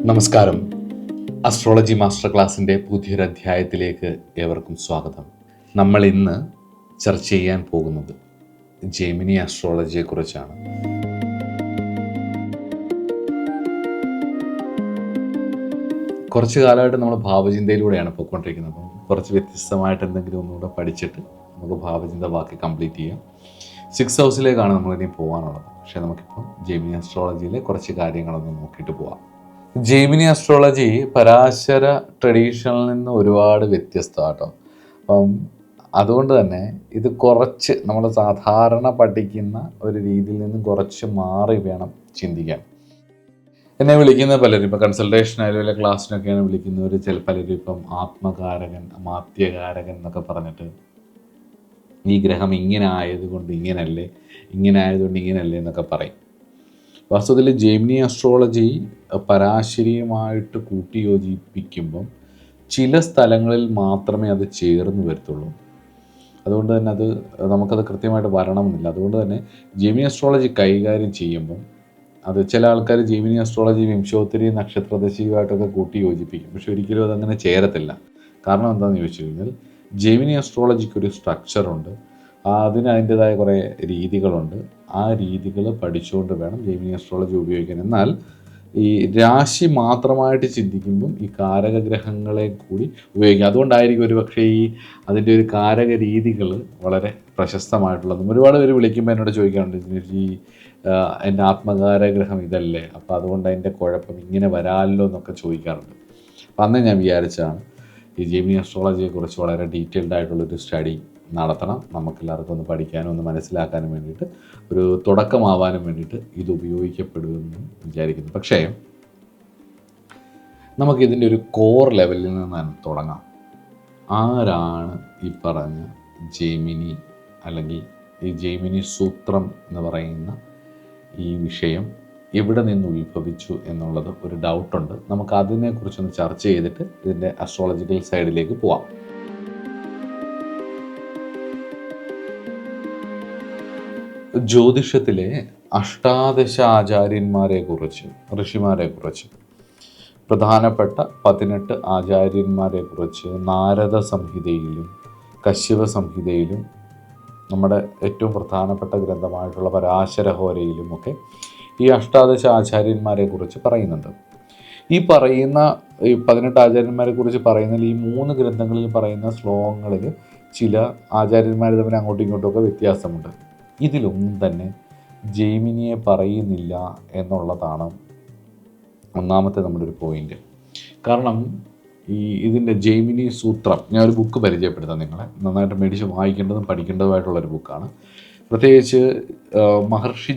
നമസ്കാരം. Astrology master ക്ലാസ്സിൻ്റെ പുതിയൊരു അധ്യായത്തിലേക്ക് ഏവർക്കും സ്വാഗതം. നമ്മൾ ഇന്ന് ചർച്ച ചെയ്യാൻ പോകുന്നത് ജെമിനി അസ്ട്രോളജിയെക്കുറിച്ചാണ്. കുറച്ച് കാലമായിട്ട് നമ്മൾ ഭാവചിന്തയിലൂടെയാണ് പോയിക്കൊണ്ടിരിക്കുന്നത്. അപ്പം കുറച്ച് വ്യത്യസ്തമായിട്ട് എന്തെങ്കിലും ഒന്നുകൂടെ പഠിച്ചിട്ട് നമുക്ക് ഭാവചിന്ത ബാക്കി കംപ്ലീറ്റ് ചെയ്യാം. 6th ഹൗസിലേക്കാണ് നമ്മളിനി പോകാനുള്ളത്. പക്ഷേ നമുക്കിപ്പം ജെമിനി അസ്ട്രോളജിയിലെ കുറച്ച് കാര്യങ്ങളൊന്ന് നോക്കിയിട്ട് പോവാം. ജെമിനി അസ്ട്രോളജി പരാശര ട്രഡീഷനിൽ നിന്ന് ഒരുപാട് വ്യത്യസ്തമാട്ടോ. അപ്പം അതുകൊണ്ട് തന്നെ ഇത് കുറച്ച് നമ്മൾ സാധാരണ പഠിക്കുന്ന ഒരു രീതിയിൽ നിന്നും കുറച്ച് മാറി വേണം ചിന്തിക്കാൻ. എന്നെ വിളിക്കുന്ന പലരും ഇപ്പം കൺസൾട്ടേഷൻ ആയാലും അല്ലെങ്കിൽ ക്ലാസ്സിനൊക്കെയാണ് വിളിക്കുന്നവർ. പലരും ഇപ്പം ആത്മകാരകൻ, മാത്യകാരകൻ എന്നൊക്കെ പറഞ്ഞിട്ട് ഈ ഗ്രഹം ഇങ്ങനെ ആയതുകൊണ്ട് ഇങ്ങനല്ലേ, ഇങ്ങനെ ആയതുകൊണ്ട് ഇങ്ങനല്ലേ എന്നൊക്കെ പറയും. വാസ്തവത്തിൽ ജെമിനി അസ്ട്രോളജി പരാശരിയുമായിട്ട് കൂട്ടിയോജിപ്പിക്കുമ്പം ചില സ്ഥലങ്ങളിൽ മാത്രമേ അത് ചേർന്ന് വരത്തുള്ളൂ. അതുകൊണ്ട് തന്നെ നമുക്കത് കൃത്യമായിട്ട് വരണമെന്നില്ല. അതുകൊണ്ട് തന്നെ ജെമിനി അസ്ട്രോളജി കൈകാര്യം ചെയ്യുമ്പം അത് ചില ആൾക്കാർ ജെമിനി അസ്ട്രോളജി വിംശോത്തരി നക്ഷത്രദശയുമായിട്ടൊക്കെ കൂട്ടി യോജിപ്പിക്കും. പക്ഷെ ഒരിക്കലും അതങ്ങനെ ചേരത്തില്ല. കാരണം എന്താണെന്ന് ചോദിച്ചു കഴിഞ്ഞാൽ ജെമിനി അസ്ട്രോളജിക്കൊരു സ്ട്രക്ചറുണ്ട്. അതിന് അതിൻ്റെതായ കുറേ രീതികളുണ്ട്. ആ രീതികൾ പഠിച്ചുകൊണ്ട് വേണം ജെമിനി അസ്ട്രോളജി ഉപയോഗിക്കാൻ. എന്നാൽ ഈ രാശി മാത്രമായിട്ട് ചിന്തിക്കുമ്പം ഈ കാരകഗ്രഹങ്ങളെ കൂടി ഉപയോഗിക്കുക. അതുകൊണ്ടായിരിക്കും ഒരു പക്ഷേ അതിൻ്റെ ഒരു കാരക രീതികൾ വളരെ പ്രശസ്തമായിട്ടുള്ളതും. ഒരുപാട് പേര് വിളിക്കുമ്പോൾ എന്നോട് ചോദിക്കാറുണ്ട്, എൻ്റെ ആത്മകാരഗ്രഹം ഇതല്ലേ, അപ്പോൾ അതുകൊണ്ട് അതിൻ്റെ കുഴപ്പം ഇങ്ങനെ വരാമല്ലോ എന്നൊക്കെ ചോദിക്കാറുണ്ട്. അപ്പം അന്ന് ഞാൻ വിചാരിച്ചതാണ് ഈ ജെമിനി അസ്ട്രോളജിയെക്കുറിച്ച് വളരെ ഡീറ്റെയിൽഡ് ആയിട്ടുള്ളൊരു സ്റ്റഡി നടത്തണം. നമുക്കെല്ലാവർക്കും ഒന്ന് പഠിക്കാനും ഒന്ന് മനസ്സിലാക്കാനും വേണ്ടിയിട്ട്, ഒരു തുടക്കമാവാനും വേണ്ടിയിട്ട് ഇത് ഉപയോഗിക്കപ്പെടുമെന്ന് വിചാരിക്കുന്നു. പക്ഷേ നമുക്കിതിൻ്റെ ഒരു കോർ ലെവലിൽ നിന്ന് തുടങ്ങാം. ആരാണ് ഈ പറഞ്ഞ ജെമിനി, അല്ലെങ്കിൽ ഈ ജെമിനി സൂത്രം എന്ന് പറയുന്ന ഈ വിഷയം എവിടെ നിന്ന് ഉത്ഭവിച്ചു എന്നുള്ളത് ഒരു ഡൗട്ടുണ്ട്. നമുക്ക് അതിനെക്കുറിച്ചൊന്ന് ചർച്ച ചെയ്തിട്ട് ഇതിൻ്റെ അസ്ട്രോളജിക്കൽ സൈഡിലേക്ക് പോവാം. ജ്യോതിഷത്തിലെ അഷ്ടാദശ ആചാര്യന്മാരെക്കുറിച്ച്, ഋഷിമാരെക്കുറിച്ച്, പ്രധാനപ്പെട്ട 18 ആചാര്യന്മാരെക്കുറിച്ച് നാരദ സംഹിതയിലും കശ്യപ സംഹിതയിലും നമ്മുടെ ഏറ്റവും പ്രധാനപ്പെട്ട ഗ്രന്ഥമായിട്ടുള്ള പരാശരഹോരയിലും ഒക്കെ ഈ അഷ്ടാദശ ആചാര്യന്മാരെക്കുറിച്ച് പറയുന്നുണ്ട്. ഈ 18 ആചാര്യന്മാരെക്കുറിച്ച് പറയുന്നതിൽ ഈ 3 ഗ്രന്ഥങ്ങളിൽ പറയുന്ന ശ്ലോകങ്ങളിൽ ചില ആചാര്യന്മാർ തമ്മിൽ അങ്ങോട്ടും ഇങ്ങോട്ടുമൊക്കെ വ്യത്യാസമുണ്ട്. ഇതിലൊന്നും തന്നെ ജെമിനിയെ പറയുന്നില്ല എന്നുള്ളതാണ് ഒന്നാമത്തെ നമ്മുടെ ഒരു പോയിന്റ്. കാരണം ഇതിൻ്റെ ജെമിനി സൂത്രം, ഞാനൊരു ബുക്ക് പരിചയപ്പെടുത്താം നിങ്ങളെ. നന്നായിട്ട് മേടിച്ച് വായിക്കേണ്ടതും പഠിക്കേണ്ടതുമായിട്ടുള്ളൊരു ബുക്കാണ്. പ്രത്യേകിച്ച് മഹർഷി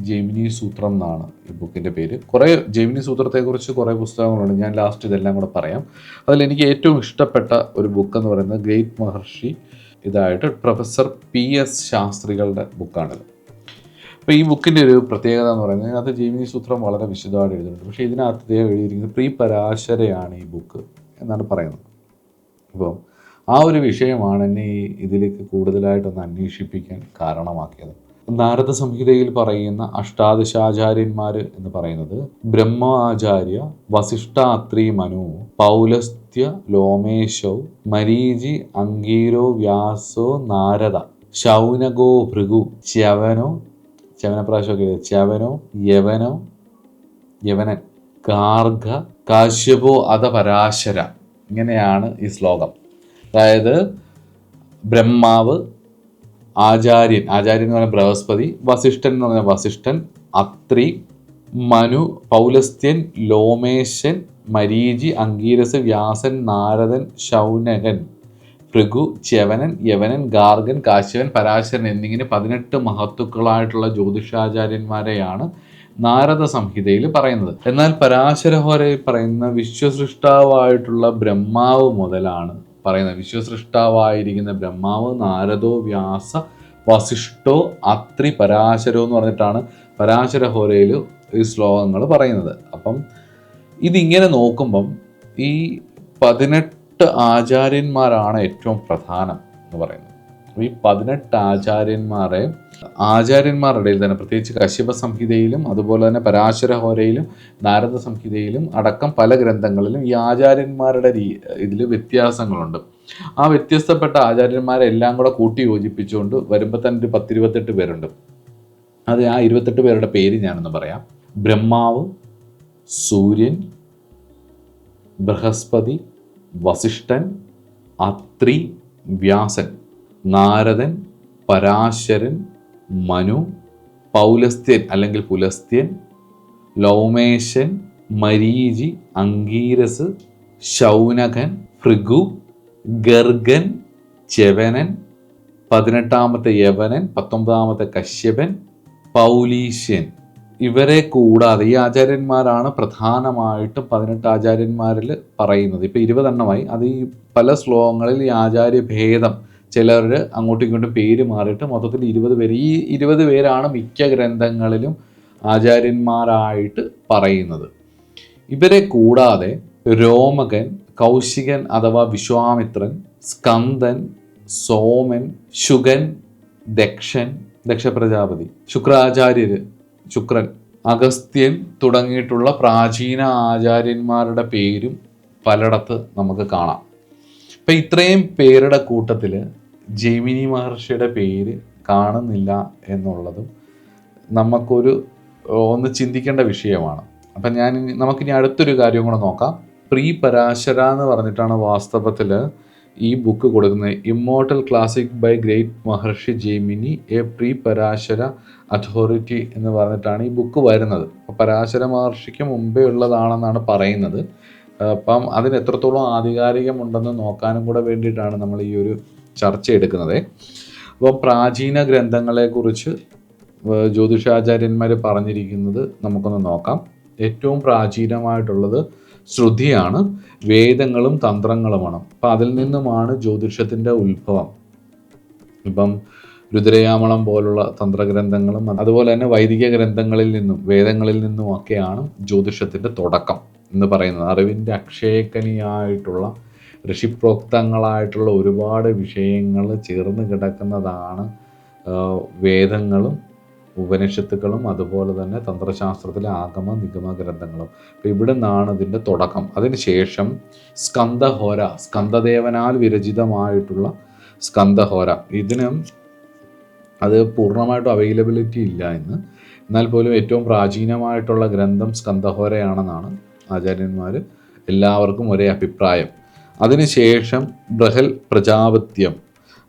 ജെമിനി സൂത്രം എന്നാണ് ഈ ബുക്കിൻ്റെ പേര്. കുറേ ജെമിനി സൂത്രത്തെക്കുറിച്ച് കുറേ പുസ്തകങ്ങളുണ്ട്. ഞാൻ ലാസ്റ്റ് ഇതെല്ലാം കൂടെ പറയാം. അതിലെനിക്ക് ഏറ്റവും ഇഷ്ടപ്പെട്ട ഒരു ബുക്ക് എന്ന് പറയുന്നത് ഗ്രേറ്റ് മഹർഷി ഇതായിട്ട് പ്രൊഫസർ PS ശാസ്ത്രികളുടെ ബുക്കാണിത്. അപ്പോൾ ഈ ബുക്കിൻ്റെ ഒരു പ്രത്യേകത എന്ന് പറയുന്നത് ഇതിനകത്ത് ജെമിനി സൂത്രം വളരെ വിശദമായിട്ട് എഴുതുന്നുണ്ട്. പക്ഷേ ഇതിനകത്ത് അദ്ദേഹം എഴുതിയിരിക്കുന്നത് പ്രീ പരാശരയാണ് ഈ ബുക്ക് എന്നാണ് പറയുന്നത്. അപ്പോൾ ആ ഒരു വിഷയമാണ് എന്നെ ഇതിലേക്ക് കൂടുതലായിട്ടൊന്ന് അന്വേഷിപ്പിക്കാൻ കാരണമാക്കിയത്. നാരദ സംഹിതയിൽ പറയുന്ന അഷ്ടാദശാചാര്യന്മാർ എന്ന് പറയുന്നത് ബ്രഹ്മ ആചാര്യ, വസിഷ്ഠ, അത്രി, മനു, പൗലസ്ത്യ, ലോമേശോ, മരീചി, അംഗീരോ, വ്യാസോ, നാരദ, ശൗനകോ, ഭൃഗു, യവനൻ, ഗാർഗ, കാശ്യപോ, അത പരാശര. ഇങ്ങനെയാണ് ഈ ശ്ലോകം. അതായത് ബ്രഹ്മാവ്, ആചാര്യൻ എന്ന് പറഞ്ഞാൽ ബൃഹസ്പതി, വസിഷ്ഠൻ എന്ന് പറഞ്ഞാൽ വസിഷ്ഠൻ, അത്രി, മനു, പൗലസ്ത്യൻ, ലോമേശൻ, മരീചി, അംഗീരസ്, വ്യാസൻ, നാരദൻ, ശൗനകൻ, ഭൃഗു, ച്യവനൻ, യവനൻ, ഗാർഗൻ, കാശ്യപൻ, പരാശരൻ എന്നിങ്ങനെ 18 മഹത്തുക്കളായിട്ടുള്ള ജ്യോതിഷാചാര്യന്മാരെയാണ് നാരദ സംഹിതയിൽ പറയുന്നത്. എന്നാൽ പരാശരഹോരയിൽ പറയുന്ന വിശ്വസൃഷ്ടാവായിട്ടുള്ള ബ്രഹ്മാവ് മുതലാണ് പറയുന്നത്. വിശ്വസൃഷ്ടാവായിരിക്കുന്ന ബ്രഹ്മാവ്, നാരദോ, വ്യാസ, വസിഷ്ഠോ, അത്രി, പരാശരോ എന്ന് പറഞ്ഞിട്ടാണ് പരാശരഹോരയിൽ ഈ ശ്ലോകങ്ങൾ പറയുന്നത്. അപ്പം ഇതിങ്ങനെ നോക്കുമ്പം ഈ 18 ആചാര്യന്മാരാണ് ഏറ്റവും പ്രധാനം എന്ന് പറയുന്നത്. ഈ 18 ആചാര്യന്മാരെ ആചാര്യന്മാരുടെ ഇടയിൽ തന്നെ, പ്രത്യേകിച്ച് കശ്യപ സംഹിതയിലും അതുപോലെ തന്നെ പരാശര ഹോരയിലും നാരദ സംഹിതയിലും അടക്കം പല ഗ്രന്ഥങ്ങളിലും ഈ ആചാര്യന്മാരുടെ ഇതിൽ വ്യത്യാസങ്ങളുണ്ട്. ആ വ്യത്യസ്തപ്പെട്ട ആചാര്യന്മാരെ എല്ലാം കൂടെ കൂട്ടി യോജിപ്പിച്ചുകൊണ്ട് വരുമ്പോൾ തന്നെ ഒരു 10-28 പേരുണ്ട്. അത് ആ 28 പേരുടെ പേര് ഞാനൊന്ന് പറയാം. ബ്രഹ്മാവ്, സൂര്യൻ, ബൃഹസ്പതി, വസിഷ്ഠൻ, അത്രി, വ്യാസൻ, നാരദൻ, പരാശരൻ, മനു, പൗലസ്ത്യൻ അല്ലെങ്കിൽ പുലസ്ത്യൻ, ലൗമേശൻ, മരീചി, അംഗീരസ്, ശൗനകൻ, ഭൃഗു, ഗർഗൻ, ച്യവനൻ, 18ാമത്തെ യവനൻ, 19ാമത്തെ കശ്യപൻ, പൗലീഷ്യൻ. ഇവരെ കൂടാതെ ഈ ആചാര്യന്മാരാണ് പ്രധാനമായിട്ടും 18 ആചാര്യന്മാരിൽ പറയുന്നത്. ഇപ്പോൾ 20 എണ്ണമായി. അത് ഈ പല ശ്ലോകങ്ങളിൽ ഈ ആചാര്യഭേദം, ചിലർ അങ്ങോട്ടും ഇങ്ങോട്ടും പേര് മാറിയിട്ട് മൊത്തത്തിൽ 20 പേര്. ഈ 20 പേരാണ് മിക്ക ഗ്രന്ഥങ്ങളിലും ആചാര്യന്മാരായിട്ട് പറയുന്നത്. ഇവരെ കൂടാതെ രോമകൻ, കൗശികൻ അഥവാ വിശ്വാമിത്രൻ, സ്കന്ദൻ, സോമൻ, ശുഗൻ, ദക്ഷൻ, ദക്ഷപ്രജാപതി, ശുക്രാചാര്യര്, ശുക്രൻ, അഗസ്ത്യൻ തുടങ്ങിയിട്ടുള്ള പ്രാചീന ആചാര്യന്മാരുടെ പേരും പലയിടത്ത് നമുക്ക് കാണാം. ഇപ്പം ഇത്രയും പേരുടെ കൂട്ടത്തിൽ ജൈമിനി മഹർഷിയുടെ പേര് കാണുന്നില്ല എന്നുള്ളതും ഒന്ന് ചിന്തിക്കേണ്ട വിഷയമാണ്. അപ്പം നമുക്കിനി അടുത്തൊരു കാര്യം കൂടെ നോക്കാം. പ്രീ പരാശര എന്ന് പറഞ്ഞിട്ടാണ് വാസ്തവത്തിൽ ഈ ബുക്ക് കൊടുക്കുന്നത്. Immortal classic by great Maharshi Jaimini, a pre Parashara authority എന്ന് പറഞ്ഞിട്ടാണ് ഈ ബുക്ക് വരുന്നത്. അപ്പോൾ പരാശര മഹർഷിക്ക് മുമ്പേ ഉള്ളതാണെന്നാണ് പറയുന്നത്. അപ്പം അതിന് എത്രത്തോളം ആധികാരികമുണ്ടെന്ന് നോക്കാനും കൂടെ വേണ്ടിയിട്ടാണ് നമ്മൾ ഈ ഒരു ചർച്ച എടുക്കുന്നത്. അപ്പം പ്രാചീന ഗ്രന്ഥങ്ങളെക്കുറിച്ച് ജ്യോതിഷാചാര്യന്മാർ പറഞ്ഞിരിക്കുന്നത് നമുക്കൊന്ന് നോക്കാം. ഏറ്റവും പ്രാചീനമായിട്ടുള്ളത് ശ്രുതിയാണ്, വേദങ്ങളും തന്ത്രങ്ങളുമാണ്. അപ്പം അതിൽ നിന്നുമാണ് ജ്യോതിഷത്തിൻ്റെ ഉത്ഭവം. ഇപ്പം രുദ്രയാമളം പോലുള്ള തന്ത്രഗ്രന്ഥങ്ങളും അതുപോലെ തന്നെ വൈദിക ഗ്രന്ഥങ്ങളിൽ നിന്നും വേദങ്ങളിൽ നിന്നുമൊക്കെയാണ് ജ്യോതിഷത്തിൻ്റെ തുടക്കം എന്ന് പറയുന്നത്. അറിവിൻ്റെ അക്ഷയക്കനിയായിട്ടുള്ള ഋഷിപ്രോക്തങ്ങളായിട്ടുള്ള ഒരുപാട് വിഷയങ്ങൾ ചേർന്ന് കിടക്കുന്നതാണ് വേദങ്ങളും ഉപനിഷത്തുക്കളും അതുപോലെ തന്നെ തന്ത്രശാസ്ത്രത്തിലെ ആഗമ നിഗമ ഗ്രന്ഥങ്ങളും. അപ്പോൾ ഇവിടെ നിന്നാണ് ഇതിൻ്റെ തുടക്കം. അതിനുശേഷം സ്കന്ദഹോര, സ്കന്ദദേവനാൽ വിരചിതമായിട്ടുള്ള സ്കന്ദഹോര, അത് പൂർണ്ണമായിട്ടും അവൈലബിലിറ്റി ഇല്ല ഇന്ന്. എന്നാൽ പോലും ഏറ്റവും പ്രാചീനമായിട്ടുള്ള ഗ്രന്ഥം സ്കന്ദഹോരയാണെന്നാണ് ആചാര്യന്മാർ എല്ലാവർക്കും ഒരേ അഭിപ്രായം. അതിനുശേഷം ബൃഹൽ പ്രജാപത്യം,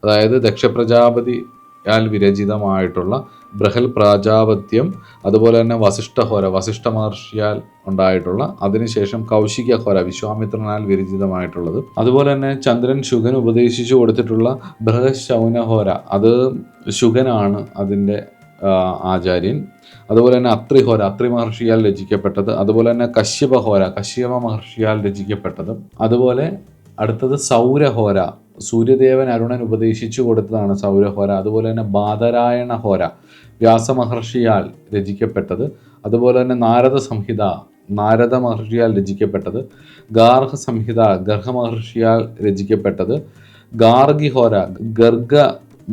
അതായത് ദക്ഷപ്രജാപതിയാൽ വിരചിതമായിട്ടുള്ള ബൃഹൽ പ്രാജാപത്യം, അതുപോലെ തന്നെ വസിഷ്ഠഹോര, വസിഷ്ഠ മഹർഷിയാൽ ഉണ്ടായിട്ടുള്ള, അതിനുശേഷം കൗശികഹോര, വിശ്വാമിത്രനാൽ വിരചിതമായിട്ടുള്ളത്, അതുപോലെ തന്നെ ചന്ദ്രൻ ശുഗൻ ഉപദേശിച്ചു കൊടുത്തിട്ടുള്ള ബൃഹശൗനഹോര, അത് ശുഗനാണ് അതിൻ്റെ ആചാര്യൻ. അതുപോലെ തന്നെ അത്രിഹോര, അത്രി മഹർഷിയാൽ രചിക്കപ്പെട്ടത്. അതുപോലെ തന്നെ കശ്യപഹോര, കശ്യപ മഹർഷിയാൽ രചിക്കപ്പെട്ടത്. അതുപോലെ അടുത്തത് സൗരഹോര, സൂര്യദേവൻ അരുണൻ ഉപദേശിച്ചു കൊടുത്തതാണ് സൗരഹോര. അതുപോലെ തന്നെ ബാദരായണ ഹോര, വ്യാസമഹർഷിയാൽ രചിക്കപ്പെട്ടത്. അതുപോലെ തന്നെ നാരദ സംഹിത, നാരദ മഹർഷിയാൽ രചിക്കപ്പെട്ടത്. ഗാർഹ സംഹിത, ഗർഹ മഹർഷിയാൽ രചിക്കപ്പെട്ടത്. ഗാർഗിഹോര, ഗർഗ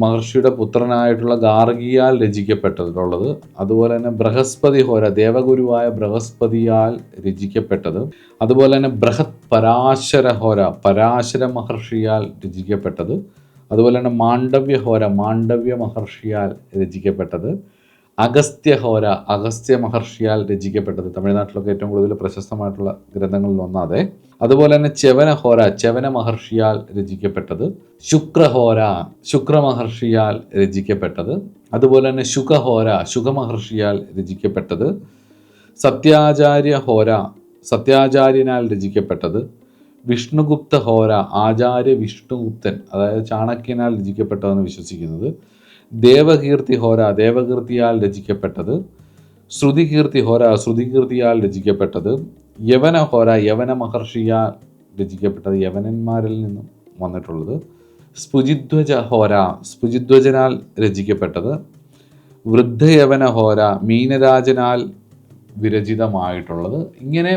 മഹർഷിയുടെ പുത്രനായിട്ടുള്ള ഗാർഗിയാൽ രചിക്കപ്പെട്ടിട്ടുള്ളത്. അതുപോലെ തന്നെ ബൃഹസ്പതി ഹോര, ദേവഗുരുവായ ബൃഹസ്പതിയാൽ രചിക്കപ്പെട്ടത്. അതുപോലെ തന്നെ ബൃഹത് പരാശര ഹോര, പരാശര മഹർഷിയാൽ രചിക്കപ്പെട്ടത്. അതുപോലെ തന്നെ മാണ്ഡവ്യ ഹോര, മാണ്ഡവ്യ മഹർഷിയാൽ രചിക്കപ്പെട്ടത്. അഗസ്ത്യഹോര, അഗസ്ത്യ മഹർഷിയാൽ രചിക്കപ്പെട്ടത്. തമിഴ്നാട്ടിലൊക്കെ ഏറ്റവും കൂടുതൽ പ്രശസ്തമായിട്ടുള്ള ഗ്രന്ഥങ്ങളിൽ ഒന്നാതെ. അതുപോലെ തന്നെ ച്യവനഹോര, ച്യവന മഹർഷിയാൽ രചിക്കപ്പെട്ടത്. ശുക്രഹോര, ശുക്ര മഹർഷിയാൽ രചിക്കപ്പെട്ടത്. അതുപോലെ തന്നെ ശുഖഹോര, ശുഖമഹർഷിയാൽ രചിക്കപ്പെട്ടത്. സത്യാചാര്യ ഹോര, സത്യാചാര്യനാൽ രചിക്കപ്പെട്ടത്. വിഷ്ണുഗുപ്ത ഹോര, ആചാര്യ വിഷ്ണുഗുപ്തൻ, അതായത് ചാണക്യനാൽ രചിക്കപ്പെട്ടതെന്ന് വിശ്വസിക്കുന്നത്. ദേവകീർത്തി ഹോര, ദേവകീർത്തിയാൽ രചിക്കപ്പെട്ടത്. ശ്രുതികീർത്തി ഹോര, ശ്രുതികീർത്തിയാൽ രചിക്കപ്പെട്ടത്. യവന ഹോര, യവന മഹർഷിയാൽ രചിക്കപ്പെട്ടത്, യവനന്മാരിൽ നിന്നും വന്നിട്ടുള്ളത്. സ്ഫുജിധ്വജ ഹോര, സ്ഫുജിധ്വജനാൽ രചിക്കപ്പെട്ടത്. വൃദ്ധയവന ഹോര, മീനരാജനാൽ വിരചിതമായിട്ടുള്ളത്. ഇങ്ങനെ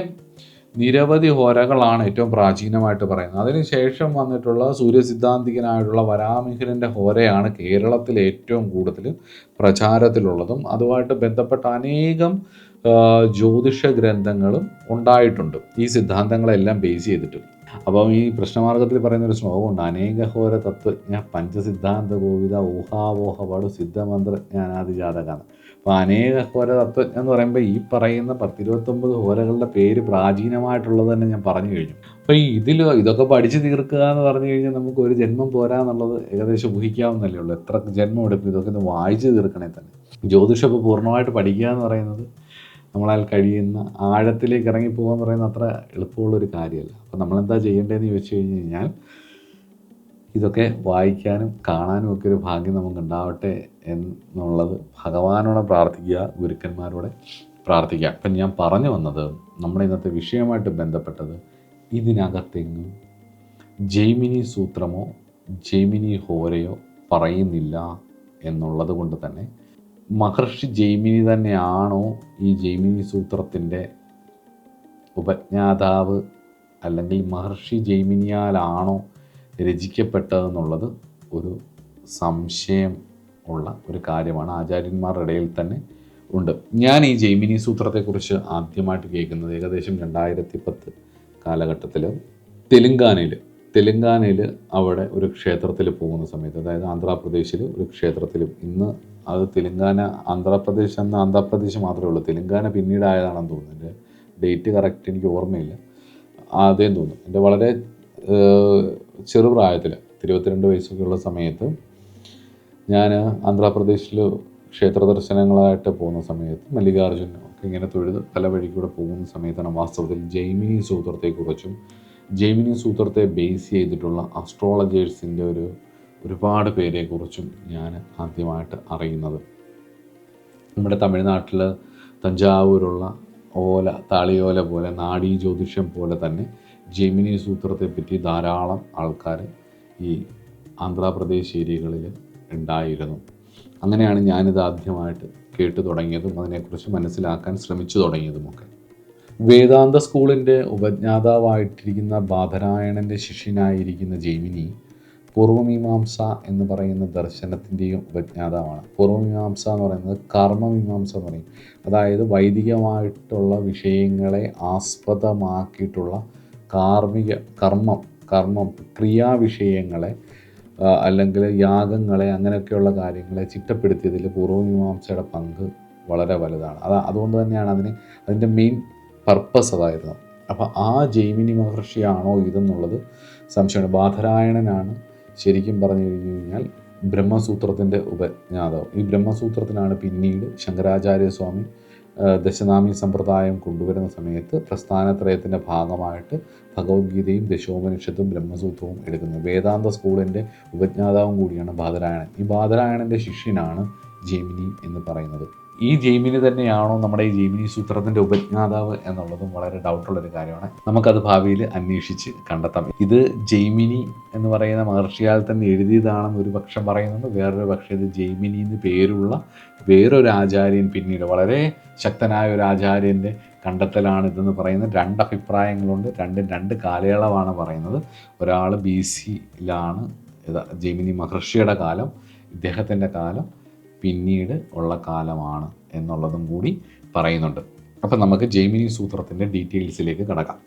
നിരവധി ഹോരകളാണ് ഏറ്റവും പ്രാചീനമായിട്ട് പറയുന്നത്. അതിനുശേഷം വന്നിട്ടുള്ള സൂര്യസിദ്ധാന്തികനായിട്ടുള്ള വരാമിഹിരൻ്റെ ഹോരയാണ് കേരളത്തിൽ ഏറ്റവും കൂടുതൽ പ്രചാരത്തിലുള്ളതും അതുമായിട്ട് ബന്ധപ്പെട്ട അനേകം ജ്യോതിഷ ഗ്രന്ഥങ്ങളും ഉണ്ടായിട്ടുണ്ട് ഈ സിദ്ധാന്തങ്ങളെല്ലാം ബേസ് ചെയ്തിട്ട്. അപ്പം ഈ പ്രശ്നമാർഗത്തിൽ പറയുന്ന ഒരു ശ്ലോകമുണ്ട്, അനേകഹോര തത്വജ്ഞ പഞ്ചസിദ്ധാന്ത ഗോവിത ഊഹാവോഹപാടു സിദ്ധമന്ത്രജ്ഞാനാദിജാതകാണ്. അപ്പോൾ അനേകഹോര തത്വജ്ഞ എന്ന് പറയുമ്പോൾ ഈ പറയുന്ന 10-29 ഹോരകളുടെ പേര് പ്രാചീനമായിട്ടുള്ളത് തന്നെ ഞാൻ പറഞ്ഞു കഴിഞ്ഞു. അപ്പോൾ ഇതൊക്കെ പഠിച്ചു തീർക്കുക എന്ന് പറഞ്ഞു കഴിഞ്ഞാൽ നമുക്ക് ഒരു ജന്മം പോരാ എന്നുള്ളത് ഏകദേശം ഊഹിക്കാവുന്നല്ലേ ഉള്ളൂ. എത്ര ജന്മം എടുക്കും ഇതൊക്കെ ഒന്ന് വായിച്ചു തീർക്കണേ തന്നെ. ജ്യോതിഷം ഇപ്പോൾ പൂർണ്ണമായിട്ട് പഠിക്കുക എന്ന് പറയുന്നത് നമ്മളാൽ കഴിയുന്ന ആഴത്തിലേക്ക് ഇറങ്ങിപ്പോകുക എന്ന് പറയുന്നത് അത്ര എളുപ്പമുള്ളൊരു കാര്യമല്ല. അപ്പോൾ നമ്മളെന്താ ചെയ്യേണ്ടതെന്ന് ചോദിച്ചു കഴിഞ്ഞ് കഴിഞ്ഞാൽ ഇതൊക്കെ വായിക്കാനും കാണാനും ഒക്കെ ഒരു ഭാഗ്യം നമുക്ക് ഉണ്ടാവട്ടെ എന്നുള്ളത് ഭഗവാനോട് പ്രാർത്ഥിക്കുക, ഗുരുക്കന്മാരോടെ പ്രാർത്ഥിക്കുക. അപ്പം ഞാൻ പറഞ്ഞു വന്നത് നമ്മുടെ ഇന്നത്തെ വിഷയമായിട്ട് ബന്ധപ്പെട്ടത് ഇതിനകത്തെങ്ങും ജൈമിനി സൂത്രമോ ജൈമിനി ഹോരയോ പറയുന്നില്ല എന്നുള്ളത് കൊണ്ട് തന്നെ മഹർഷി ജൈമിനി തന്നെയാണോ ഈ ജൈമിനി സൂത്രത്തിൻ്റെ ഉപജ്ഞാതാവ്, അല്ലെങ്കിൽ മഹർഷി ജൈമിനിയാലാണോ രചിക്കപ്പെട്ടതെന്നുള്ളത് ഒരു സംശയം ഉള്ള ഒരു കാര്യമാണ്. ആചാര്യന്മാരുടെ ഇടയിൽ തന്നെ ഉണ്ട്. ഞാൻ ഈ ജൈമിനി സൂത്രത്തെക്കുറിച്ച് ആദ്യമായിട്ട് കേൾക്കുന്നത് ഏകദേശം 2010 കാലഘട്ടത്തിൽ തെലുങ്കാനയിൽ അവിടെ ഒരു ക്ഷേത്രത്തിൽ പോകുന്ന സമയത്ത്, അതായത് ആന്ധ്രാപ്രദേശിൽ ഒരു ക്ഷേത്രത്തിലും, ഇന്ന് അത് ആന്ധ്രാപ്രദേശ് മാത്രമേ ഉള്ളൂ, തെലുങ്കാന പിന്നീടായതാണെന്ന് തോന്നുന്നു. എൻ്റെ ഡേറ്റ് കറക്റ്റ് എനിക്ക് ഓർമ്മയില്ല, ആദ്യം തോന്നുന്നു. എൻ്റെ വളരെ ചെറുപ്രായത്തിൽ 22 വയസ്സൊക്കെ ഉള്ള സമയത്ത് ഞാൻ ആന്ധ്രാപ്രദേശിൽ ക്ഷേത്ര ദർശനങ്ങളായിട്ട് പോകുന്ന സമയത്ത് മല്ലികാർജുന ഒക്കെ ഇങ്ങനെ തൊഴുത് പല വഴിക്കൂടെ പോകുന്ന സമയത്താണ് വാസ്തവത്തിൽ ജൈമിനി സൂത്രത്തെക്കുറിച്ചും ജൈമിനി സൂത്രത്തെ ബേസ് ചെയ്തിട്ടുള്ള അസ്ട്രോളജേഴ്സിൻ്റെ ഒരുപാട് പേരെക്കുറിച്ചും ഞാൻ ആദ്യമായിട്ട് അറിയുന്നത്. നമ്മുടെ തമിഴ്നാട്ടിൽ തഞ്ചാവൂരുള്ള താളിയോല പോലെ നാഡീ ജ്യോതിഷം പോലെ തന്നെ ജൈമിനി സൂത്രത്തെ പറ്റി ധാരാളം ആൾക്കാർ ഈ ആന്ധ്രാപ്രദേശ് ഏരിയകളിൽ ഉണ്ടായിരുന്നു. അങ്ങനെയാണ് ഞാനിത് ആദ്യമായിട്ട് കേട്ടു തുടങ്ങിയതും അതിനെക്കുറിച്ച് മനസ്സിലാക്കാൻ ശ്രമിച്ചു തുടങ്ങിയതുമൊക്കെ. വേദാന്ത സ്കൂളിൻ്റെ ഉപജ്ഞാതാവായിട്ടിരിക്കുന്ന ബാദരായണൻ്റെ ശിഷ്യനായിരിക്കുന്ന ജൈമിനി പൂർവമീമാംസ എന്ന് പറയുന്ന ദർശനത്തിൻ്റെയും ഉപജ്ഞാതാവാണ്. പൂർവമീമാംസ എന്ന് പറയുന്നത് കർമ്മമീമാംസ എന്ന് പറയും. അതായത് വൈദികമായിട്ടുള്ള വിഷയങ്ങളെ ആസ്പദമാക്കിയിട്ടുള്ള കർമ്മം ക്രിയാവിഷയങ്ങളെ അല്ലെങ്കിൽ യാഗങ്ങളെ അങ്ങനെയൊക്കെയുള്ള കാര്യങ്ങളെ ചിട്ടപ്പെടുത്തിയതിൽ പൂർവമീമാംസയുടെ പങ്ക് വളരെ വലുതാണ്. അതുകൊണ്ട് തന്നെയാണ് അതിൻ്റെ മെയിൻ പർപ്പസ് അതായിരുന്നു. അപ്പോൾ ആ ജൈമിനി മഹർഷിയാണോ ഇതെന്നുള്ളത് സംശയമാണ്. ബാദരായണനാണ് ശരിക്കും പറഞ്ഞു കഴിഞ്ഞു കഴിഞ്ഞാൽ ബ്രഹ്മസൂത്രത്തിൻ്റെ ഉപജ്ഞാതാവ്. ഈ ബ്രഹ്മസൂത്രത്തിനാണ് പിന്നീട് ശങ്കരാചാര്യസ്വാമി ദശനാമി സമ്പ്രദായം കൊണ്ടുവരുന്ന സമയത്ത് പ്രസ്ഥാനത്രയത്തിൻ്റെ ഭാഗമായിട്ട് ഭഗവത്ഗീതയും ദശോപനിഷത്തും ബ്രഹ്മസൂത്രവും എടുക്കുന്നത്. വേദാന്ത സ്കൂളിൻ്റെ ഉപജ്ഞാതാവും കൂടിയാണ് ബാദരായണൻ. ഈ ബാദരായണൻ്റെ ശിഷ്യനാണ് ജൈമിനി എന്ന് പറയുന്നത്. ഈ ജൈമിനി തന്നെയാണോ നമ്മുടെ ഈ ജൈമിനി സൂത്രത്തിൻ്റെ ഉപജ്ഞാതാവ് എന്നുള്ളതും വളരെ ഡൗട്ടുള്ളൊരു കാര്യമാണ്. നമുക്കത് ഭാവിയിൽ അന്വേഷിച്ച് കണ്ടെത്താം. ഇത് ജൈമിനി എന്ന് പറയുന്ന മഹർഷിയാൽ തന്നെ എഴുതിയതാണെന്ന് ഒരു പക്ഷം പറയുന്നുണ്ട്, വേറൊരു പക്ഷം ഇത് ജൈമിനി എന്ന് പേരുള്ള വേറൊരു ആചാര്യൻ, പിന്നീട് വളരെ ശക്തനായ ഒരു ആചാര്യൻ്റെ കണ്ടെത്തലാണ് ഇതെന്ന് പറയുന്ന 2 അഭിപ്രായങ്ങളുണ്ട്. രണ്ട് കാലയളവാണ് പറയുന്നത്. ഒരാൾ BC-യിലാണ് ജൈമിനി മഹർഷിയുടെ കാലം, ഇദ്ദേഹത്തിൻ്റെ കാലം പിന്നീട് ഉള്ള കാലമാണ് എന്നുള്ളതും കൂടി പറയുന്നുണ്ട്. അപ്പം നമുക്ക് ജൈമിനി സൂത്രത്തിൻ്റെ ഡീറ്റെയിൽസിലേക്ക് കടക്കാം.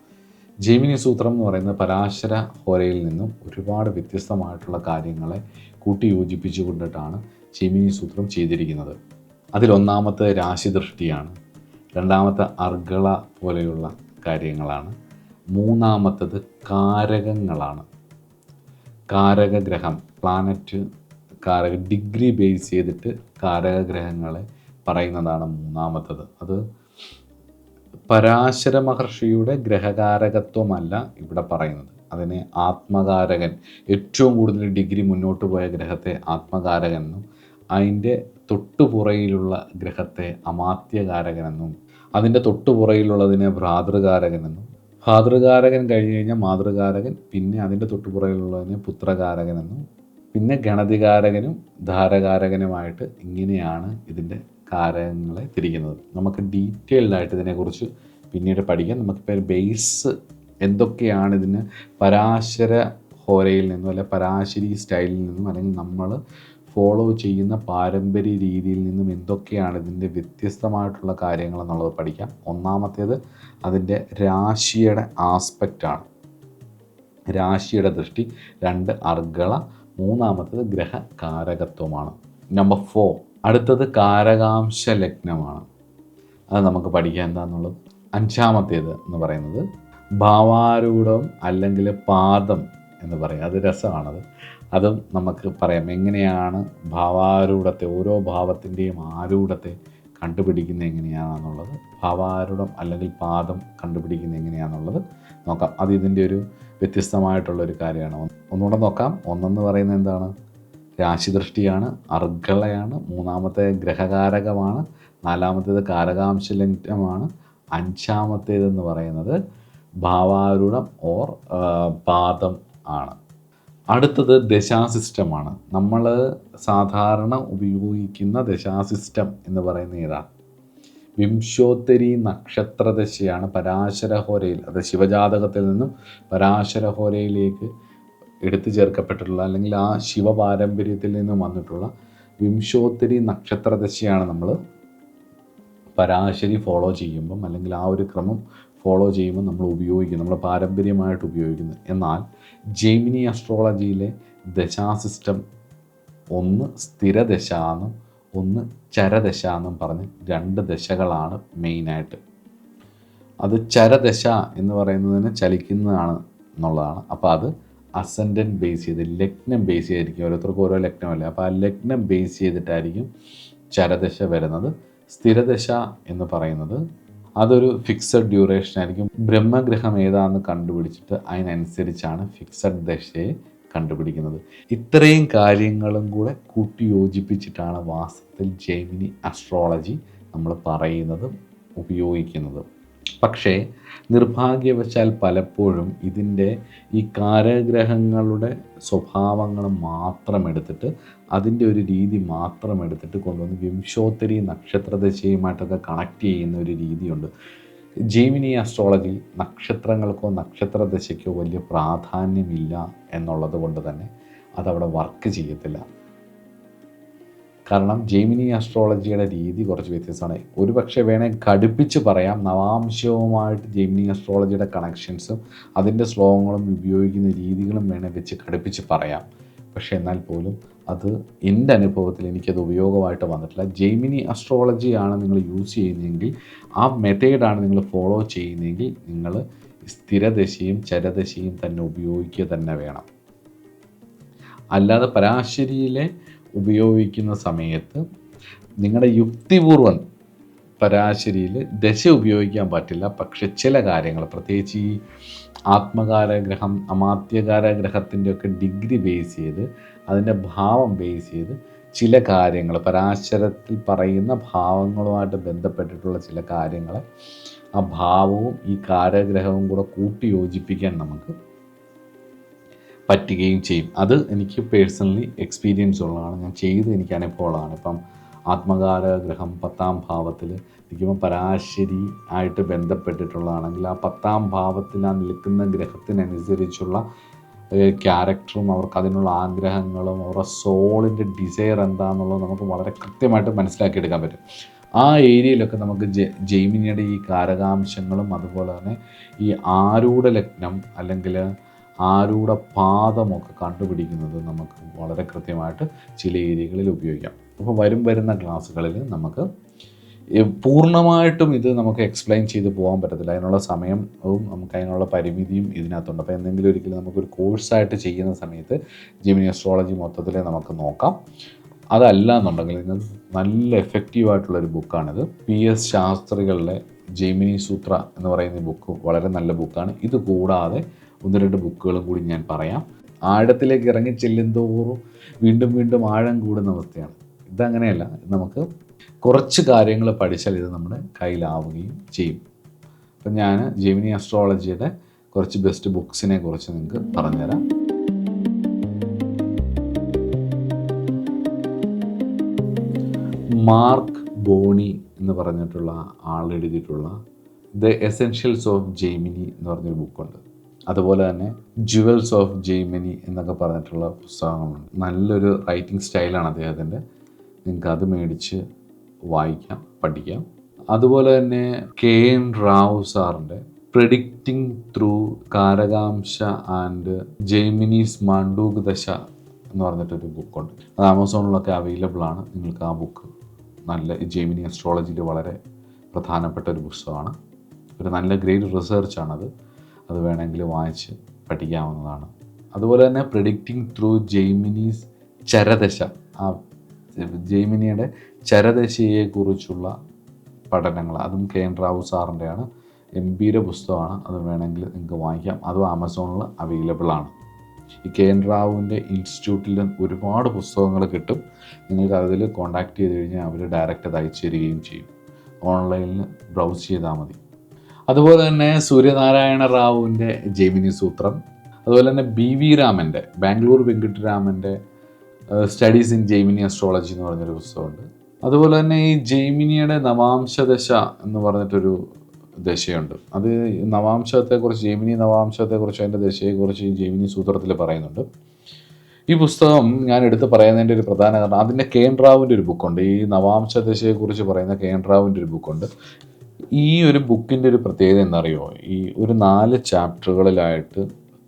ജൈമിനി സൂത്രം എന്ന് പറയുന്നത് പരാശര ഹോരയിൽ നിന്നും ഒരുപാട് വ്യത്യസ്തമായിട്ടുള്ള കാര്യങ്ങളെ കൂട്ടിയോജിപ്പിച്ചു കൊണ്ടിട്ടാണ് ജൈമിനി സൂത്രം ചെയ്തിരിക്കുന്നത്. അതിലൊന്നാമത്തെ രാശിദൃഷ്ടിയാണ്, രണ്ടാമത്തെ അർഗള പോലെയുള്ള കാര്യങ്ങളാണ്, മൂന്നാമത്തത് കാരകങ്ങളാണ്. കാരകഗ്രഹം, പ്ലാനറ്റ് ഡിഗ്രി ബേസ് ചെയ്തിട്ട് കാരകഗ്രഹങ്ങളെ പറയുന്നതാണ് മൂന്നാമത്തത്. അത് പരാശര മഹർഷിയുടെ ഗ്രഹകാരകത്വമല്ല ഇവിടെ പറയുന്നത്. അതിനെ ആത്മകാരകൻ, ഏറ്റവും കൂടുതൽ ഡിഗ്രി മുന്നോട്ട് പോയ ഗ്രഹത്തെ ആത്മകാരകനെന്നും അതിൻ്റെ തൊട്ടുപുറയിലുള്ള ഗ്രഹത്തെ അമാത്യകാരകനെന്നും അതിൻ്റെ തൊട്ടുപുറയിലുള്ളതിനെ ഭ്രാതൃകാരകനെന്നും ഭ്രാതൃകാരകൻ കഴിഞ്ഞ് കഴിഞ്ഞാൽ മാതൃകാരകൻ, പിന്നെ അതിൻ്റെ തൊട്ടുപുറയിലുള്ളതിനെ പുത്രകാരകനെന്നും പിന്നെ ഗണതികാരകനും ധാരകാരകനുമായിട്ട് ഇങ്ങനെയാണ് ഇതിൻ്റെ കാരകങ്ങളെ തിരിക്കുന്നത്. നമുക്ക് ഡീറ്റെയിൽഡായിട്ട് ഇതിനെക്കുറിച്ച് പിന്നീട് പഠിക്കാം. നമുക്കിപ്പോൾ ബേസ് എന്തൊക്കെയാണ് ഇതിന് പരാശര ഹോരയിൽ നിന്നും അല്ലെങ്കിൽ പരാശരി സ്റ്റൈലിൽ നിന്നും അല്ലെങ്കിൽ നമ്മൾ ഫോളോ ചെയ്യുന്ന പാരമ്പര്യ രീതിയിൽ നിന്നും എന്തൊക്കെയാണ് ഇതിൻ്റെ വ്യത്യസ്തമായിട്ടുള്ള കാര്യങ്ങൾ എന്നുള്ളത് പഠിക്കാം. ഒന്നാമത്തേത് അതിൻ്റെ രാശിയുടെ ആസ്പെക്റ്റാണ്, രാശിയുടെ ദൃഷ്ടി. 2 അർഗള. മൂന്നാമത്തേത് ഗ്രഹകാരകത്വമാണ്. നമ്പർ 4 അടുത്തത് കാരകാംശ ലഗ്നമാണ്. അത് നമുക്ക് പഠിക്കാം എന്താണെന്നുള്ളത്. 5ാമത്തേത് എന്ന് പറയുന്നത് ഭാവാരൂഢം അല്ലെങ്കിൽ പാദം എന്ന് പറയും. അത് രസമാണത്. അതും നമുക്ക് പറയാം എങ്ങനെയാണ് ഭാവാരൂഢത്തെ, ഓരോ ഭാവത്തിൻ്റെയും ആരൂഢത്തെ കണ്ടുപിടിക്കുന്നത് എങ്ങനെയാണെന്നുള്ളത്, ഭാവാരൂഢം അല്ലെങ്കിൽ പാദം കണ്ടുപിടിക്കുന്നത് എങ്ങനെയാണെന്നുള്ളത് നോക്കാം. അത് ഇതിൻ്റെ ഒരു വ്യത്യസ്തമായിട്ടുള്ളൊരു കാര്യമാണ്. ഒന്നുകൂടെ നോക്കാം. ഒന്നെന്ന് പറയുന്നത് എന്താണ്? രാശിദൃഷ്ടിയാണ്, അർഗളയാണ്. മൂന്നാമത്തെ ഗ്രഹകാരകമാണ്. 4ാമത്തേത് കാരകാംശ ലഗ്നമാണ്. 5ാമത്തേതെന്ന് പറയുന്നത് ഭാവാരൂഢം ഓർ പാദം ആണ്. അടുത്തത് ദശാസിസ്റ്റമാണ്. നമ്മൾ സാധാരണ ഉപയോഗിക്കുന്ന ദശാസിസ്റ്റം എന്ന് പറയുന്നത് ഏതാണ്? വിംശോത്തരി നക്ഷത്രദശയാണ് പരാശരഹോരയിൽ, അത് ശിവജാതകത്തിൽ നിന്നും പരാശരഹോരയിലേക്ക് എടുത്തു ചേർക്കപ്പെട്ടിട്ടുള്ള അല്ലെങ്കിൽ ആ ശിവപാരമ്പര്യത്തിൽ നിന്നും വന്നിട്ടുള്ള വിംശോത്തരി നക്ഷത്രദശയാണ് നമ്മൾ പരാശരി ഫോളോ ചെയ്യുമ്പം അല്ലെങ്കിൽ ആ ഒരു ക്രമം ഫോളോ ചെയ്യുമ്പോൾ നമ്മൾ ഉപയോഗിക്കുന്നത്, നമ്മൾ പാരമ്പര്യമായിട്ട് ഉപയോഗിക്കുന്നത്. എന്നാൽ ജെമിനി അസ്ട്രോളജിയിലെ ദശാസിസ്റ്റം ഒന്ന് സ്ഥിരദശ എന്നും ഒന്ന് ചരദശ എന്നും പറഞ്ഞ് 2 ദശകളാണ് മെയിനായിട്ട്. അത് ചരദശ എന്ന് പറയുന്നതിന് ചലിക്കുന്നതാണ് എന്നുള്ളതാണ്. അപ്പോൾ അത് അസെൻഡൻറ്റ് ബേസ് ചെയ്ത് ലഗ്നം ബേസ് ചെയ്തിരിക്കും. ഓരോരുത്തർക്കും ഓരോ ലഗ്നമല്ലേ, അപ്പോൾ ആ ലഗ്നം ബേസ് ചെയ്തിട്ടായിരിക്കും ചരദശ വരുന്നത്. സ്ഥിരദശ എന്ന് പറയുന്നത് അതൊരു ഫിക്സഡ് ഡ്യൂറേഷൻ ആയിരിക്കും. ബ്രഹ്മഗ്രഹം ഏതാണെന്ന് കണ്ടുപിടിച്ചിട്ട് അതിനനുസരിച്ചാണ് ഫിക്സഡ് ദശയെ കണ്ടുപിടിക്കുന്നത്. ഇത്രയും കാര്യങ്ങളും കൂടെ കൂട്ടി യോജിപ്പിച്ചിട്ടാണ് വാസ്തവത്തിൽ ജെമിനി അസ്ട്രോളജി നമ്മൾ പറയുന്നതും ഉപയോഗിക്കുന്നതും. പക്ഷേ നിർഭാഗ്യവശാൽ പലപ്പോഴും ഇതിൻ്റെ ഈ കാരഗ്രഹങ്ങളുടെ സ്വഭാവങ്ങൾ മാത്രം എടുത്തിട്ട്, അതിൻ്റെ ഒരു രീതി മാത്രം എടുത്തിട്ട് കൊണ്ടുവന്ന് വിംശോത്തരി നക്ഷത്രദശയുമായിട്ടൊക്കെ കണക്ട് ചെയ്യുന്ന ഒരു രീതിയുണ്ട്. ജെമിനി അസ്ട്രോളജി നക്ഷത്രങ്ങൾക്കോ നക്ഷത്രദശയ്ക്കോ വലിയ പ്രാധാന്യമില്ല എന്നുള്ളത് കൊണ്ട് തന്നെ അതവിടെ വർക്ക് ചെയ്യത്തില്ല. കാരണം ജെമിനി അസ്ട്രോളജിയുടെ രീതി കുറച്ച് വ്യത്യസ്തമാണ്. ഒരു പക്ഷേ വേണേൽ ഘടിപ്പിച്ച് പറയാം, നവാംശവുമായിട്ട് ജെമിനി അസ്ട്രോളജിയുടെ കണക്ഷൻസും അതിൻ്റെ ശ്ലോകങ്ങളും ഉപയോഗിക്കുന്ന രീതികളും വേണേൽ വെച്ച് ഘടിപ്പിച്ച് പറയാം. പക്ഷേ എന്നാൽ പോലും അത് എൻ്റെ അനുഭവത്തിൽ എനിക്കത് ഉപയോഗമായിട്ട് വന്നിട്ടില്ല. ജെമിനി അസ്ട്രോളജിയാണ് നിങ്ങൾ യൂസ് ചെയ്യുന്നതെങ്കിൽ, ആ മെത്തേഡാണ് നിങ്ങൾ ഫോളോ ചെയ്യുന്നതെങ്കിൽ, നിങ്ങൾ സ്ഥിരദശയും ചരദശയും തന്നെ ഉപയോഗിക്കുക തന്നെ വേണം. അല്ലാതെ പരാശരിയിലെ ഉപയോഗിക്കുന്ന സമയത്ത് നിങ്ങളുടെ യുക്തിപൂർവ്വം പരാശരിയിൽ ദശ ഉപയോഗിക്കാൻ പറ്റില്ല. പക്ഷെ ചില കാര്യങ്ങൾ, പ്രത്യേകിച്ച് ഈ ആത്മകാരഗ്രഹം അമാത്യകാരഗ്രഹത്തിൻ്റെ ഒക്കെ ഡിഗ്രി ബേസ് ചെയ്ത്, അതിൻ്റെ ഭാവം ബേസ് ചെയ്ത് ചില കാര്യങ്ങൾ, പരാശരത്തിൽ പറയുന്ന ഭാവങ്ങളുമായിട്ട് ബന്ധപ്പെട്ടിട്ടുള്ള ചില കാര്യങ്ങളെ ആ ഭാവവും ഈ കാരഗ്രഹവും കൂടെ കൂട്ടി യോജിപ്പിക്കാൻ നമുക്ക് പറ്റുകയും ചെയ്യും. അത് എനിക്ക് പേഴ്സണലി എക്സ്പീരിയൻസ് ഉള്ളതാണ്, ഞാൻ ചെയ്ത് എനിക്ക് അനുഭവമുള്ളതാണ്. ഇപ്പം ആത്മകാരഗ്രഹം 10ാം ഭാവത്തിൽ ഇരിക്കുമ്പോൾ പരാശരി ആയിട്ട് ബന്ധപ്പെട്ടിട്ടുള്ളതാണെങ്കിൽ ആ 10ാം ഭാവത്തിൽ ആ നിൽക്കുന്ന ഗ്രഹത്തിനനുസരിച്ചുള്ള ക്യാരക്ടറും അവർക്ക് അതിനുള്ള ആഗ്രഹങ്ങളും അവരുടെ സോളിൻ്റെ ഡിസയർ എന്താണെന്നുള്ളത് നമുക്ക് വളരെ കൃത്യമായിട്ട് മനസ്സിലാക്കിയെടുക്കാൻ പറ്റും. ആ ഏരിയയിലൊക്കെ നമുക്ക് ജെമിനിയുടെ ഈ കാരകാംശങ്ങളും അതുപോലെ തന്നെ ഈ ആരൂഢ ലഗ്നം അല്ലെങ്കിൽ ആരൂഢ പാദമൊക്കെ കണ്ടുപിടിക്കുന്നത് നമുക്ക് വളരെ കൃത്യമായിട്ട് ചില ഏരിയകളിൽ ഉപയോഗിക്കാം. അപ്പോൾ വരുന്ന ക്ലാസ്സുകളിൽ നമുക്ക് പൂർണ്ണമായിട്ടും ഇത് നമുക്ക് എക്സ്പ്ലെയിൻ ചെയ്ത് പോകാൻ പറ്റത്തില്ല. അതിനുള്ള സമയവും നമുക്ക് അതിനുള്ള പരിമിതിയും ഇതിനകത്തുണ്ട്. അപ്പോൾ എന്തെങ്കിലും ഒരിക്കലും നമുക്കൊരു കോഴ്സായിട്ട് ചെയ്യുന്ന സമയത്ത് ജെമിനി അസ്ട്രോളജി മൊത്തത്തിൽ നമുക്ക് നോക്കാം. അതല്ല എന്നുണ്ടെങ്കിൽ നിങ്ങൾ നല്ല എഫക്റ്റീവായിട്ടുള്ളൊരു ബുക്കാണിത്. PS ശാസ്ത്രികളുടെ ജെമിനി സൂത്ര എന്ന് പറയുന്ന ബുക്ക് വളരെ നല്ല ബുക്കാണ്. ഇത് കൂടാതെ 1-2 ബുക്കുകളും കൂടി ഞാൻ പറയാം. ആഴത്തിലേക്ക് ഇറങ്ങി ചെല്ലുന്തോറും വീണ്ടും വീണ്ടും ആഴം കൂടുന്ന അവസ്ഥയാണ്. ഇതങ്ങനെയല്ല, നമുക്ക് കുറച്ച് കാര്യങ്ങൾ പഠിച്ചാൽ ഇത് നമ്മുടെ കയ്യിലാവുകയും ചെയ്യും. അപ്പം ഞാൻ ജെമിനി അസ്ട്രോളജിയുടെ കുറച്ച് ബെസ്റ്റ് ബുക്സിനെ കുറിച്ച് നിങ്ങൾക്ക് പറഞ്ഞുതരാം. മാർക്ക് ബോണി എന്ന് പറഞ്ഞിട്ടുള്ള ആൾ എഴുതിയിട്ടുള്ള ദ എസെൻഷ്യൽസ് ഓഫ് ജെയ്മിനി എന്ന് പറഞ്ഞൊരു ബുക്കുണ്ട്. അതുപോലെ തന്നെ ജുവൽസ് ഓഫ് ജെയ്മിനി എന്നൊക്കെ പറഞ്ഞിട്ടുള്ള പുസ്തകങ്ങളുണ്ട്. നല്ലൊരു റൈറ്റിംഗ് സ്റ്റൈലാണ് അദ്ദേഹത്തിൻ്റെ. നിങ്ങൾക്ക് അത് മേടിച്ച് വായിക്കാം, പഠിക്കാം. അതുപോലെ തന്നെ KN റാവു സാറിൻ്റെ പ്രെഡിക്റ്റിംഗ് ത്രൂ കാരകാംശ ആൻഡ് ജെയ്മിനീസ് മാണ്ഡൂക് ദശ എന്ന് പറഞ്ഞിട്ടൊരു ബുക്കുണ്ട്. അത് ആമസോണിലൊക്കെ അവൈലബിൾ ആണ്. നിങ്ങൾക്ക് ആ ബുക്ക് നല്ല ജെയ്മിനി അസ്ട്രോളജിയിൽ വളരെ പ്രധാനപ്പെട്ട ഒരു പുസ്തകമാണ്. ഒരു നല്ല ഗ്രേറ്റ് റിസർച്ചാണത്. അത് വേണമെങ്കിൽ വായിച്ച് പഠിക്കാവുന്നതാണ്. അതുപോലെ തന്നെ പ്രെഡിക്റ്റിംഗ് ത്രൂ ജെയ്മിനീസ് ചരദശ, ആ ജെയ്മിനിയുടെ ചരദശയെക്കുറിച്ചുള്ള പഠനങ്ങൾ, അതും KN റാവു സാറിൻ്റെയാണ്. ഗംഭീര പുസ്തകമാണ്. അത് വേണമെങ്കിൽ നിങ്ങൾക്ക് വായിക്കാം. അതും ആമസോണിൽ അവൈലബിൾ ആണ്. ഈ KN റാവുവിൻ്റെ ഇൻസ്റ്റിറ്റ്യൂട്ടിൽ ഒരുപാട് പുസ്തകങ്ങൾ കിട്ടും. നിങ്ങൾക്ക് അതിൽ കോൺടാക്റ്റ് ചെയ്ത് കഴിഞ്ഞാൽ അവർ ഡയറക്റ്റ് അത് അയച്ചു തരികയും ചെയ്യും. ഓൺലൈനിൽ ബ്രൗസ് ചെയ്താൽ മതി. അതുപോലെ തന്നെ സൂര്യനാരായണ റാവുവിൻ്റെ ജെയ്മിനി സൂത്രം, അതുപോലെ തന്നെ BV രാമൻ്റെ, ബാംഗ്ലൂർ വെങ്കിട്ടരാമൻ്റെ സ്റ്റഡീസ് ഇൻ ജെയ്മിനി അസ്ട്രോളജി എന്ന് പറഞ്ഞൊരു പുസ്തകമുണ്ട്. അതുപോലെ തന്നെ ഈ ജെയ്മിനിയുടെ നവാംശദശ എന്ന് പറഞ്ഞിട്ടൊരു ദശയുണ്ട്. അത് നവാംശത്തെക്കുറിച്ച്, ജെയ്മിനി നവാംശത്തെക്കുറിച്ച്, അതിൻ്റെ ദശയെക്കുറിച്ച് ഈ ജെയ്മിനി സൂത്രത്തിൽ പറയുന്നുണ്ട്. ഈ പുസ്തകം ഞാൻ എടുത്ത് പറയുന്നതിൻ്റെ ഒരു പ്രധാന കാരണം, അതിൻ്റെ KN റാവുവിൻ്റെ ഒരു ബുക്കുണ്ട്. ഈ നവാംശ ദശയെക്കുറിച്ച് പറയുന്ന KN റാവുവിൻ്റെ ഒരു ബുക്കുണ്ട്. ഈ ഒരു ബുക്കിൻ്റെ ഒരു പ്രത്യേകത എന്നറിയോ, ഈ ഒരു 4 ചാപ്റ്ററുകളിലായിട്ട്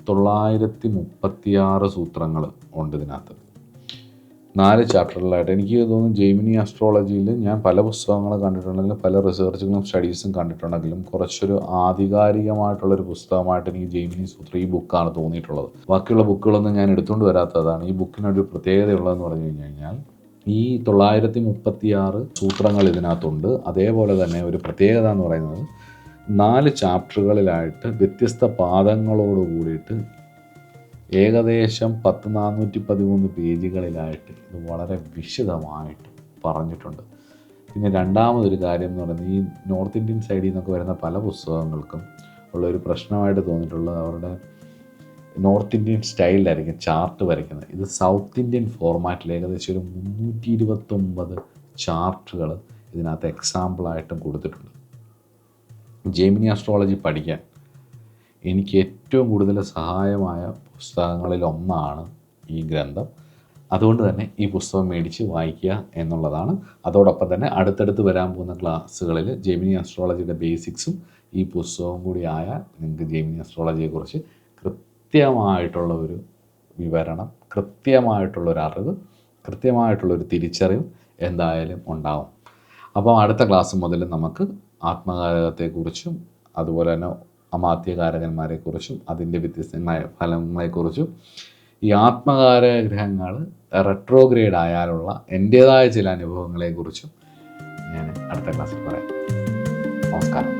936 സൂത്രങ്ങൾ ഉണ്ട് ഇതിനകത്ത്. 4 ചാപ്റ്ററിലായിട്ട്. എനിക്ക് തോന്നുന്നു ജെയ്മിനി അസ്ട്രോളജിയിൽ ഞാൻ പല പുസ്തകങ്ങൾ കണ്ടിട്ടുണ്ടെങ്കിലും പല റിസർച്ചുകളും സ്റ്റഡീസും കണ്ടിട്ടുണ്ടെങ്കിലും കുറച്ചൊരു ആധികാരികമായിട്ടുള്ളൊരു പുസ്തകമായിട്ട് എനിക്ക് ജെയ്മിനി സൂത്രം ഈ ബുക്കാണ് തോന്നിയിട്ടുള്ളത്. ബാക്കിയുള്ള ബുക്കുകളൊന്നും ഞാൻ എടുത്തുകൊണ്ട് വരാത്തതാണ്. ഈ ബുക്കിനൊരു പ്രത്യേകതയുള്ളതെന്ന് പറഞ്ഞു കഴിഞ്ഞാൽ ഈ 936 സൂത്രങ്ങൾ ഇതിനകത്തുണ്ട്. അതേപോലെ തന്നെ ഒരു പ്രത്യേകത എന്ന് പറയുന്നത് 4 ചാപ്റ്ററുകളിലായിട്ട് വ്യത്യസ്ത പാദങ്ങളോട് കൂടിയിട്ട് ഏകദേശം 413 പേജുകളിലായിട്ട് ഇത് വളരെ വിശദമായിട്ട് പറഞ്ഞിട്ടുണ്ട്. പിന്നെ രണ്ടാമതൊരു കാര്യം എന്ന് പറയുന്നത്, ഈ നോർത്ത് ഇന്ത്യൻ സൈഡിൽ നിന്നൊക്കെ വരുന്ന പല പുസ്തകങ്ങൾക്കും ഉള്ളൊരു പ്രശ്നമായിട്ട് തോന്നിയിട്ടുള്ളത് അവരുടെ നോർത്ത് ഇന്ത്യൻ സ്റ്റൈലിലായിരിക്കും ചാർട്ട് വരയ്ക്കുന്നത്. ഇത് സൗത്ത് ഇന്ത്യൻ ഫോർമാറ്റിൽ ഏകദേശം ഒരു 329 ചാർട്ടുകൾ ഇതിനകത്ത് എക്സാമ്പിളായിട്ടും കൊടുത്തിട്ടുണ്ട്. ജെയ്മിനി അസ്ട്രോളജി പഠിക്കാൻ എനിക്ക് ഏറ്റവും കൂടുതൽ സഹായമായ പുസ്തകങ്ങളിൽ ഒന്നാണ് ഈ ഗ്രന്ഥം. അതുകൊണ്ട് തന്നെ ഈ പുസ്തകം മേടിച്ച് വായിക്കുക എന്നുള്ളതാണ്. അതോടൊപ്പം തന്നെ അടുത്തടുത്ത് വരാൻ പോകുന്ന ക്ലാസ്സുകളിൽ ജെയ്മിനി അസ്ട്രോളജിയുടെ ബേസിക്സും ഈ പുസ്തകവും കൂടി ആയാൽ നിങ്ങൾക്ക് ജെയ്മിനി അസ്ട്രോളജിയെക്കുറിച്ച് കൃത്യമായിട്ടുള്ള ഒരു വിവരണം, കൃത്യമായിട്ടുള്ളൊരു അറിവ്, കൃത്യമായിട്ടുള്ളൊരു തിരിച്ചറിവ് എന്തായാലും ഉണ്ടാവും. അപ്പോൾ അടുത്ത ക്ലാസ് മുതൽ നമുക്ക് ആത്മകാരകത്തെക്കുറിച്ചും അതുപോലെ തന്നെ അമാത്യകാരകന്മാരെക്കുറിച്ചും അതിൻ്റെ വ്യത്യസ്തമായ ഫലങ്ങളെക്കുറിച്ചും ഈ ആത്മകാരക ഗ്രഹങ്ങൾ റെട്രോഗ്രേഡ് ആയാലുള്ള എൻ്റേതായ ചില അനുഭവങ്ങളെക്കുറിച്ചും ഞാൻ അടുത്ത ക്ലാസ്സിൽ പറയാം. നമസ്കാരം.